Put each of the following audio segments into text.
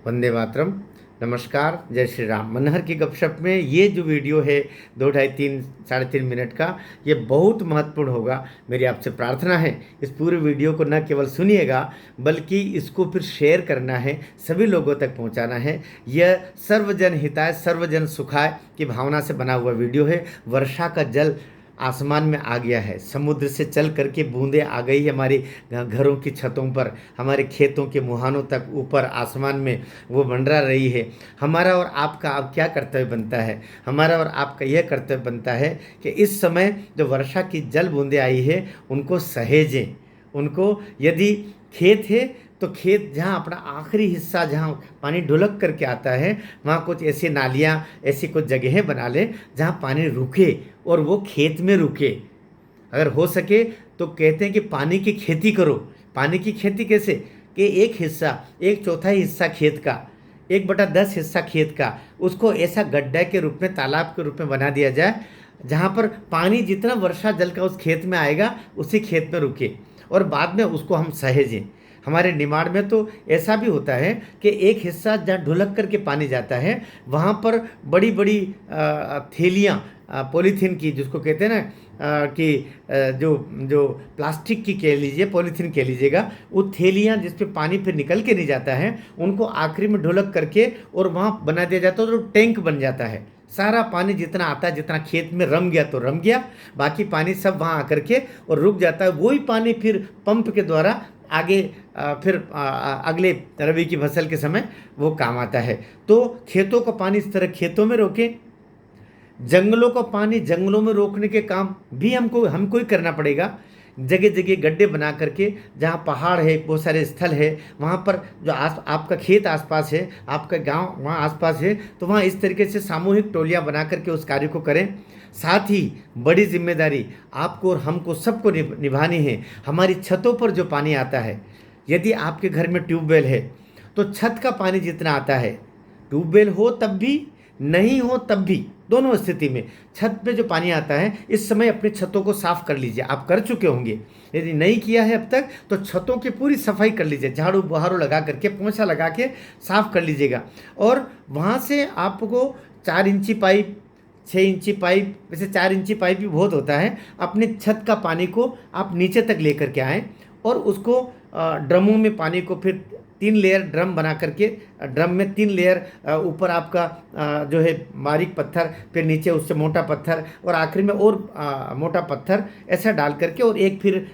वंदे मातरम। नमस्कार, जय श्री राम। मनहर की गपशप में ये जो वीडियो है 2 ढाई 3 3.5 मिनट का, ये बहुत महत्वपूर्ण होगा। मेरी आपसे प्रार्थना है इस पूरे वीडियो को न केवल सुनिएगा बल्कि इसको फिर शेयर करना है, सभी लोगों तक पहुंचाना है। यह सर्वजन हिताय सर्वजन सुखाय की भावना से बना हुआ वीडियो है। वर्षा का जल आसमान में आ गया है, समुद्र से चल करके बूंदें आ गई है हमारे घरों की छतों पर, हमारे खेतों के मुहानों तक, ऊपर आसमान में वो मंडरा रही है। हमारा और आपका अब क्या कर्तव्य बनता है? हमारा और आपका यह कर्तव्य बनता है कि इस समय जो वर्षा की जल बूंदें आई है उनको सहेजें। उनको, यदि खेत है तो खेत जहाँ अपना आखिरी हिस्सा जहाँ पानी ढुलक करके आता है, वहाँ कुछ ऐसी नालियाँ, ऐसी कुछ जगहें बना लें जहाँ पानी रुके और वो खेत में रुके। अगर हो सके तो कहते हैं कि पानी की खेती करो। पानी की खेती कैसे? कि एक हिस्सा, 1/4 हिस्सा खेत का, 1/10 हिस्सा खेत का, उसको ऐसा गड्ढा के रूप में, तालाब के रूप में बना दिया जाए जहाँ पर पानी जितना वर्षा जल का उस खेत में आएगा उसी खेत में रुके और बाद में उसको हम सहेजें। हमारे निमाड़ में तो ऐसा भी होता है कि एक हिस्सा जहाँ ढुलक करके पानी जाता है वहाँ पर बड़ी बड़ी थैलियाँ, पॉलीथीन की, जिसको कहते हैं ना कि जो जो प्लास्टिक की कह लीजिए, पॉलीथीन कह लीजिएगा, वो थैलियाँ जिस पे पानी फिर निकल के नहीं जाता है, उनको आखिरी में ढुलक करके और वहाँ बना दिया जाता है, तो टैंक बन जाता है। सारा पानी जितना आता है, जितना खेत में रम गया तो रम गया, बाकी पानी सब वहाँ आकर के और रुक जाता है। वही पानी फिर पंप के द्वारा आगे फिर अगले रबी की फसल के समय वो काम आता है। तो खेतों का पानी इस तरह खेतों में रोकें। जंगलों का पानी जंगलों में रोकने के काम भी हमको ही करना पड़ेगा। जगह जगह गड्ढे बना करके, जहाँ पहाड़ है, बहुत सारे स्थल है, वहाँ पर जो आपका खेत आसपास है, आपका गांव वहाँ आसपास है, तो वहाँ इस तरीके से सामूहिक टोलियाँ बना करके उस कार्य को करें। साथ ही बड़ी जिम्मेदारी आपको और हमको सबको निभानी है। हमारी छतों पर जो पानी आता है, यदि आपके घर में ट्यूबवेल है तो छत का पानी जितना आता है, ट्यूबवेल हो तब भी, नहीं हो तब भी, दोनों स्थिति में छत पे जो पानी आता है, इस समय अपनी छतों को साफ कर लीजिए। आप कर चुके होंगे, यदि नहीं किया है अब तक तो छतों की पूरी सफाई कर लीजिए, झाड़ू बहारू लगा करके, पोंछा लगा के साफ कर लीजिएगा। और वहाँ से आपको 4 इंची पाइप, 6 इंची पाइप, वैसे 4 इंची पाइप भी बहुत होता है, अपनी छत का पानी को आप नीचे तक लेकर के आएँ और उसको ड्रमों में पानी को फिर 3 लेयर ड्रम बना करके, ड्रम में 3 लेयर, ऊपर आपका जो है बारीक पत्थर, फिर नीचे उससे मोटा पत्थर और आखिर में और मोटा पत्थर, ऐसा डाल करके, और एक फिर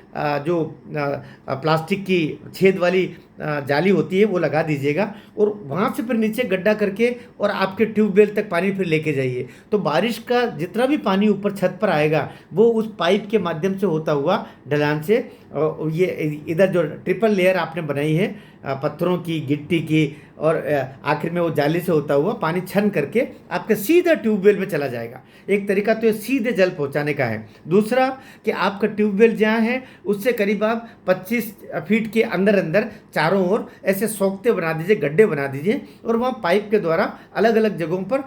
जो प्लास्टिक की छेद वाली जाली होती है वो लगा दीजिएगा और वहाँ से फिर नीचे गड्ढा करके और आपके ट्यूबवेल तक पानी फिर लेके जाइए। तो बारिश का जितना भी पानी ऊपर छत पर आएगा वो उस पाइप के माध्यम से होता हुआ ढलान से, ये इधर जो ट्रिपल लेयर आपने बनाई है पत्थरों की, गिट्टी की, और आखिर में वो जाली से होता हुआ पानी छन करके आपके सीधा ट्यूबवेल में चला जाएगा। एक तरीका तो ये सीधे जल पहुंचाने का है। दूसरा कि आपका ट्यूबवेल जहाँ है उससे करीब आप 25 फीट के अंदर अंदर चारों ओर ऐसे सोखते बना दीजिए, गड्ढे बना दीजिए, और वहाँ पाइप के द्वारा अलग अलग जगहों पर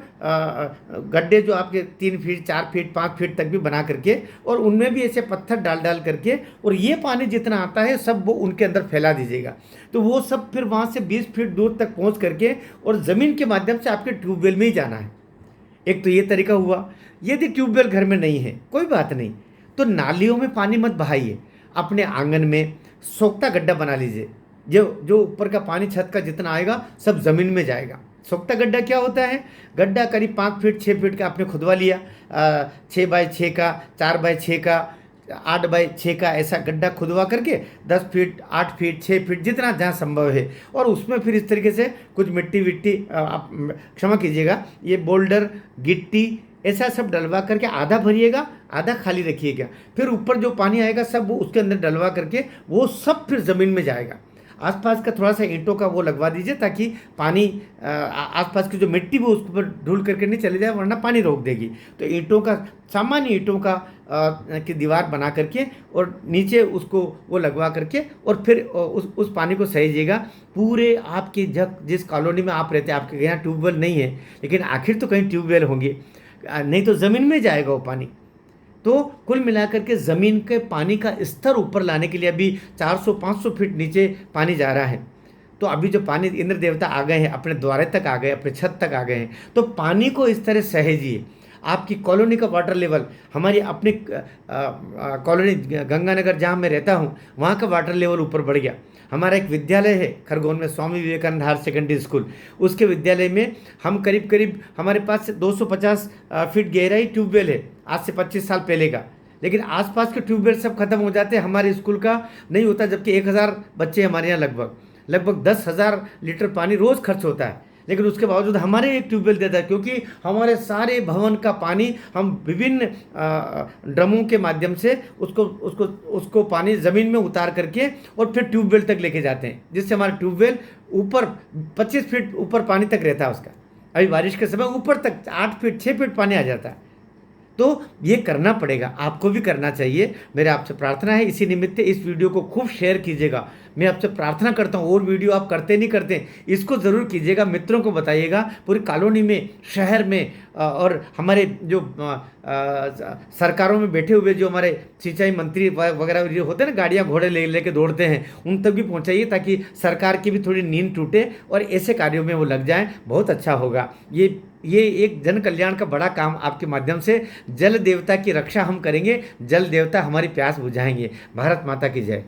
गड्ढे जो आपके 3 फीट, 4 फीट, 5 फीट तक भी बना करके, और उनमें भी ऐसे पत्थर डाल डाल करके, और ये पानी जितना आता है सब वो उनके अंदर फैला दीजिएगा। तो वो सब फिर वहाँ से 20 फीट दूर तक पहुँच करके और ज़मीन के माध्यम से आपके ट्यूबवेल में ही जाना है। एक तो ये तरीका हुआ। यदि ट्यूबवेल घर में नहीं है, कोई बात नहीं, तो नालियों में पानी मत बहाइए, अपने आंगन में सोखता गड्ढा बना लीजिए। जो जो ऊपर का पानी छत का जितना आएगा सब ज़मीन में जाएगा। सोखता गड्ढा क्या होता है? गड्ढा करीब 5 फीट 6 फीट का आपने खुदवा लिया, 6 बाई 6 का, 4 बाई 6 का, 8 बाई 6 का, ऐसा गड्ढा खुदवा करके 10 फीट, 8 फीट, 6 फीट जितना जहाँ संभव है, और उसमें फिर इस तरीके से कुछ मिट्टी विट्टी, आप क्षमा कीजिएगा, ये बोल्डर, गिट्टी, ऐसा सब डलवा करके आधा भरिएगा, आधा खाली रखिएगा। फिर ऊपर जो पानी आएगा सब वो उसके अंदर डलवा करके वो सब फिर ज़मीन में जाएगा। आसपास का थोड़ा सा ईंटों का वो लगवा दीजिए ताकि पानी आसपास की जो मिट्टी वो उसके ऊपर ढूल करके नहीं चले जाए, वरना पानी रोक देगी। तो ईंटों का, सामान्य ईंटों का की दीवार बना करके और नीचे उसको वो लगवा करके, और फिर उस पानी को सहेजिएगा। पूरे आपकी जिस कॉलोनी में आप रहते हैं, आपके यहाँ ट्यूबवेल नहीं है, लेकिन आखिर तो कहीं ट्यूबवेल होंगे, नहीं तो ज़मीन में जाएगा वो पानी। तो कुल मिलाकर के ज़मीन के पानी का स्तर ऊपर लाने के लिए अभी 400-500 फीट नीचे पानी जा रहा है। तो अभी जो पानी इंद्र देवता आ गए हैं, अपने द्वारे तक आ गए, अपने छत तक आ गए हैं, तो पानी को इस तरह सहेजिए। आपकी कॉलोनी का वाटर लेवल, हमारी अपनी कॉलोनी गंगानगर जहाँ मैं रहता हूँ, वहाँ का वाटर लेवल ऊपर बढ़ गया। हमारा एक विद्यालय है खरगोन में, Swami Vivekananda higher secondary school, उसके विद्यालय में हम करीब करीब हमारे पास 250 फीट गहराई ट्यूबवेल है, आज से 25 साल पहले का। लेकिन आसपास के ट्यूबवेल सब खत्म हो जाते हैं, हमारे स्कूल का नहीं होता, जबकि 1000 बच्चे हमारे यहाँ लगभग 10,000 लीटर पानी रोज़ खर्च होता है। लेकिन उसके बावजूद हमारे एक ट्यूबवेल देता है, क्योंकि हमारे सारे भवन का पानी हम विभिन्न ड्रमों के माध्यम से उसको पानी ज़मीन में उतार करके और फिर ट्यूबवेल तक लेके जाते हैं, जिससे हमारा ट्यूबवेल ऊपर 25 फीट ऊपर पानी तक रहता है उसका। अभी बारिश के समय ऊपर तक 8 फीट 6 फीट पानी आ जाता है। तो ये करना पड़ेगा, आपको भी करना चाहिए। मेरे आपसे प्रार्थना है, इसी निमित्त इस वीडियो को खूब शेयर कीजिएगा। मैं आपसे प्रार्थना करता हूँ, और वीडियो आप करते नहीं करते, इसको ज़रूर कीजिएगा, मित्रों को बताइएगा, पूरी कॉलोनी में, शहर में, और हमारे जो सरकारों में बैठे हुए जो हमारे सिंचाई मंत्री वगैरह जो होते हैं ना, गाड़ियाँ घोड़े लेके दौड़ते हैं, उन तक भी पहुँचाइए, ताकि सरकार की भी थोड़ी नींद टूटे और ऐसे कार्यों में वो लग जाएं। बहुत अच्छा होगा। ये एक जन कल्याण का बड़ा काम आपके माध्यम से, जल देवता की रक्षा हम करेंगे, जल देवता हमारी प्यास बुझाएंगे। भारत माता की जय।